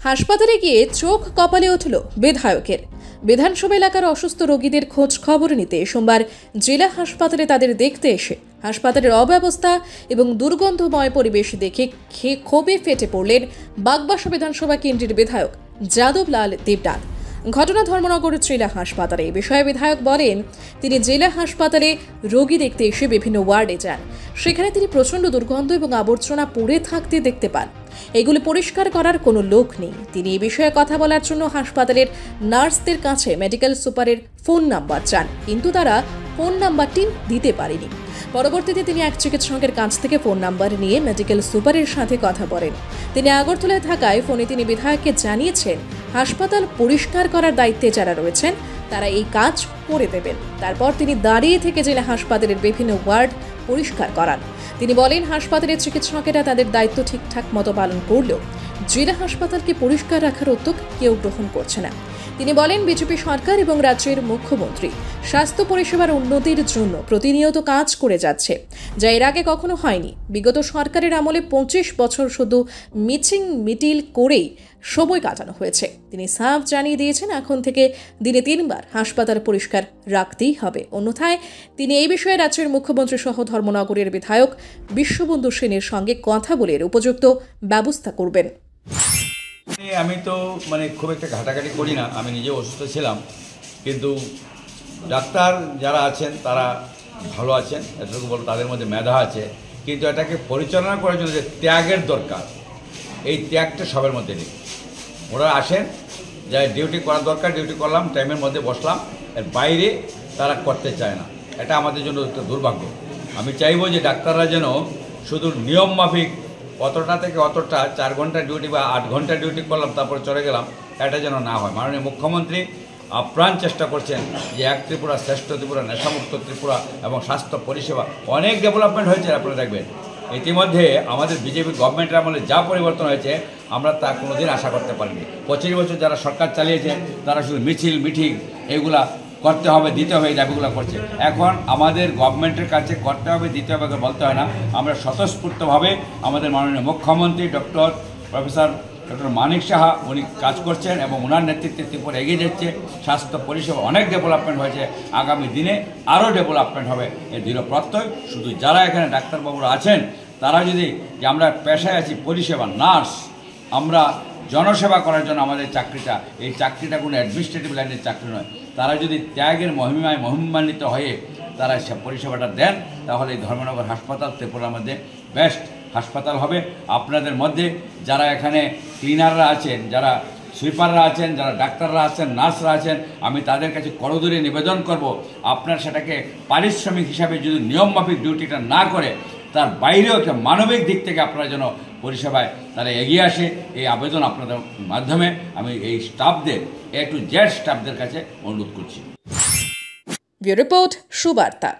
হাসপাতালে গিয়ে চোখ কপালে উঠল বিধায়কের। বিধানসভা এলাকার অসুস্থ রোগীদের খোঁজ খবর নিতে সোমবার জেলা হাসপাতালে তাদের দেখতে এসে হাসপাতালের অব্যবস্থা এবং দুর্গন্ধময় পরিবেশ দেখে ক্ষোভে ফেটে পড়লেন বাগবাসা বিধানসভা কেন্দ্রের বিধায়ক যাদবলাল দেবনাথ। ঘটনা ধর্মনগরের জেলা হাসপাতালে। এই বিষয়ে বিধায়ক বলেন, তিনি জেলা হাসপাতালে রোগী দেখতে এসে বিভিন্ন ওয়ার্ডে যান। সেখানে তিনি প্রচণ্ড দুর্গন্ধ এবং আবর্জনা পড়ে থাকতে দেখতে পান। এগুলো পরিষ্কার করার কোনো লোক নেই। তিনি এই বিষয়ে কথা বলার জন্য হাসপাতালের নার্সদের কাছে মেডিকেল সুপারের ফোন নাম্বার চান, কিন্তু তারা ফোন নাম্বারটি দিতে পারেনি। পরবর্তীতে তিনি এক চিকিৎসকের কাছ থেকে ফোন নাম্বার নিয়ে মেডিকেল সুপারের সাথে কথা বলেন। তিনি আগরতলায় থাকায় ফোনে তিনি বিধায়ককে জানিয়েছেন হাসপাতাল পরিষ্কার করার দায়িত্বে যারা রয়েছেন তারা এই কাজ করে দেবেন। তারপর তিনি দাঁড়িয়ে থেকে জেলা হাসপাতালের বিভিন্ন ওয়ার্ড পরিষ্কার করান। তিনি বলেন, হাসপাতালের চিকিৎসকেরা তাদের দায়িত্ব ঠিকঠাক মতো পালন করলেও জেলা হাসপাতালকে পরিষ্কার রাখার উদ্যোগ কেউ গ্রহণ করছে না। তিনি বলেন, বিজেপি সরকার এবং রাজ্যের মুখ্যমন্ত্রী স্বাস্থ্য পরিষেবার উন্নতির জন্য প্রতিনিয়ত কাজ করে যাচ্ছে, যা এর আগে কখনো হয়নি। বিগত সরকারের আমলে 25 বছর শুধু মিটিল করেই সময় কাটানো হয়েছে। তিনি সাফ জানিয়ে দিয়েছেন, এখন থেকে দিনে 3 বার হাসপাতাল পরিষ্কার রাখতেই হবে, অন্যথায় তিনি এই বিষয়ে রাজ্যের মুখ্যমন্ত্রী সহ ধর্মনগরের বিধায়ক বিশ্ববন্ধু সেনের সঙ্গে কথা বলে উপযুক্ত ব্যবস্থা করবেন। আমি তো খুব একটা ঘাটাঘাটি করি না, আমি নিজে অসুস্থ ছিলাম, কিন্তু ডাক্তার যারা আছেন তারা ভালো আছেন, এতটুকু বলো তাদের মধ্যে মেধা আছে, কিন্তু এটাকে পরিচালনা করার জন্য যে ত্যাগের দরকার, এই ত্যাগটা সবার মধ্যে নেই। ওরা আসেন, যা ডিউটি করার দরকার ডিউটি করলাম, টাইমের মধ্যে বসলাম, এর বাইরে তারা করতে চায় না। এটা আমাদের জন্য একটা দুর্ভাগ্য। আমি চাইবো যে ডাক্তাররা যেন শুধু নিয়ম মাফিক অতটা থেকে অতটা 4 ঘন্টা ডিউটি বা 8 ঘন্টা ডিউটি করলাম তারপরে চলে গেলাম, এটা যেন না হয়। মাননীয় মুখ্যমন্ত্রী আপ্রাণ চেষ্টা করছেন যে এক ত্রিপুরা শ্রেষ্ঠ ত্রিপুরা, নেশামুক্ত ত্রিপুরা এবং স্বাস্থ্য পরিষেবা অনেক ডেভেলপমেন্ট হয়েছে। আপনারা দেখবেন ইতিমধ্যে আমাদের বিজেপি গভর্নমেন্টের আমলে যা পরিবর্তন হয়েছে আমরা তা কোনোদিন আশা করতে পারিনি। 25 বছর যারা সরকার চালিয়েছে তারা শুধু মিটিং এগুলা করতে হবে দিতে হবে এই দাবিগুলো করছে। এখন আমাদের গভর্নমেন্টের কাছে করতে হবে দিতে হবে বলতে হয় না, আমরা স্বতঃস্ফূর্তভাবে আমাদের মাননীয় মুখ্যমন্ত্রী প্রফেসর ডক্টর মানিক সাহা উনি কাজ করছেন এবং ওনার নেতৃত্বে ত্রিপুরা এগিয়ে যাচ্ছে। স্বাস্থ্য পরিষেবা অনেক ডেভেলপমেন্ট হয়েছে, আগামী দিনে আরও ডেভেলপমেন্ট হবে এই দৃঢ় প্রত্যয়। শুধু যারা এখানে ডাক্তারবাবুরা আছেন তারা যদি, যে আমরা পেশায় আছি পরিষেবা নার্স, আমরা জনসেবা করার জন্য আমাদের চাকরিটা, এই চাকরিটা কোনো অ্যাডমিনিস্ট্রেটিভ লাইনের চাকরি নয়, তারা যদি ত্যাগের মহিমান্বিত হয়ে তারা সে পরিষেবাটা দেন, তাহলে এই ধর্মনগর হাসপাতাল ত্রিপুরার মধ্যে বেস্ট হাসপাতাল হবে। আপনাদের মধ্যে যারা এখানে ক্লিনাররা আছেন, যারা সুইপাররা আছেন, যারা ডাক্তাররা আছেন, নার্সরা আছেন, আমি তাদের কাছে করজোড়ে নিবেদন করব, আপনার সেটাকে পারিশ্রমিক হিসাবে যদি নিয়মমাফিক ডিউটিটা না করে তার বাইরেও একটা মানবিক দিক থেকে আপনারা যেন পরিষেবায় তারা এগিয়ে আসে, এই আবেদন আপনাদের মাধ্যমে আমি এই স্টাফদের A to Z স্টাফদের কাছে অনুরোধ করছি। Bureau report, Subarta.